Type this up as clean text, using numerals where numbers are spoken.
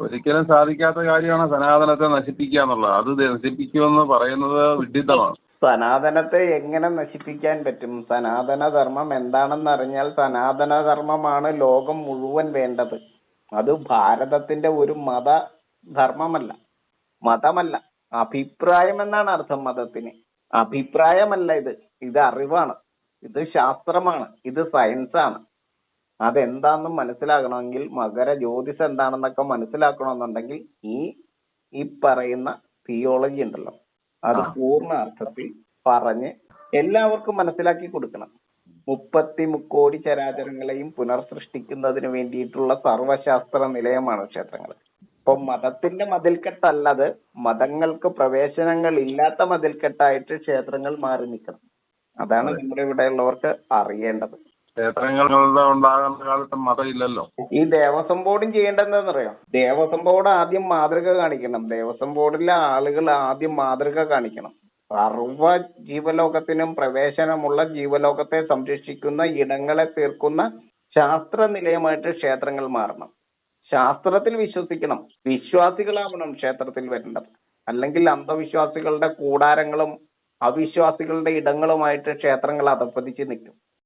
ഒരിക്കലും സാധിക്കാത്ത കാര്യമാണ് സനാതനത്തെ നശിപ്പിക്കുക എന്നുള്ളത്. അത് നശിപ്പിക്കുമെന്ന് പറയുന്നത് വിഡ്ഢിത്തമാണ്. സനാതനത്തെ എങ്ങനെ നശിപ്പിക്കാൻ പറ്റും? സനാതന ധർമ്മം എന്താണെന്ന് അറിഞ്ഞാൽ സനാതന ധർമ്മമാണ് ലോകം മുഴുവൻ വേണ്ടത്. അത് ഭാരതത്തിന്റെ ഒരു ധർമ്മമല്ല, മതമല്ല. അഭിപ്രായം എന്നാണ് അർത്ഥം മതത്തിന്. അഭിപ്രായമല്ല ഇത് അറിവാണ്, ഇത് ശാസ്ത്രമാണ്, ഇത് സയൻസാണ്. അതെന്താന്ന് മനസ്സിലാകണമെങ്കിൽ, മകര ജ്യോതിഷം എന്താണെന്നൊക്കെ മനസ്സിലാക്കണമെന്നുണ്ടെങ്കിൽ ഈ പറയുന്ന തിയോളജി ഉണ്ടല്ലോ, അത് പൂർണ്ണ അർത്ഥത്തിൽ പറഞ്ഞ് എല്ലാവർക്കും മനസ്സിലാക്കി കൊടുക്കണം. 30 കോടി ചരാചരങ്ങളെയും പുനർസൃഷ്ടിക്കുന്നതിന് വേണ്ടിയിട്ടുള്ള സർവശാസ്ത്ര നിലയമാണ് ക്ഷേത്രങ്ങൾ. ഇപ്പൊ മതത്തിന്റെ മതിൽക്കെട്ടല്ലത്, മതങ്ങൾക്ക് പ്രവേശനങ്ങൾ ഇല്ലാത്ത മതിൽക്കെട്ടായിട്ട് ക്ഷേത്രങ്ങൾ മാറി നിൽക്കണം. അതാണ് നമ്മുടെ ഇവിടെ ഉള്ളവർക്ക് അറിയേണ്ടത്. ക്ഷേത്രങ്ങളുടെ ഉണ്ടാകുന്ന കാലത്ത് മതമില്ലല്ലോ. ഈ ദേവസ്വം ബോർഡും ചെയ്യേണ്ടതെന്ന് അറിയാം. ദേവസ്വം ബോർഡ് ആദ്യം മാതൃക കാണിക്കണം. ദേവസ്വം ബോർഡിലെ ആളുകൾ ആദ്യം മാതൃക കാണിക്കണം. സർവ്വ ജീവലോകത്തിനും പ്രവേശനമുള്ള, ജീവലോകത്തെ സംരക്ഷിക്കുന്ന, ഇടങ്ങളെ തീർക്കുന്ന ശാസ്ത്ര നിലയമായിട്ട് ക്ഷേത്രങ്ങൾ മാറണം. ശാസ്ത്രത്തിൽ വിശ്വസിക്കണം. വിശ്വാസികളാവണം ക്ഷേത്രത്തിൽ വരേണ്ടത്. അല്ലെങ്കിൽ അന്ധവിശ്വാസികളുടെ കൂടാരങ്ങളും അവിശ്വാസികളുടെ ഇടങ്ങളുമായിട്ട് ക്ഷേത്രങ്ങൾ അധപ്പതിച്ച് നിൽക്കും.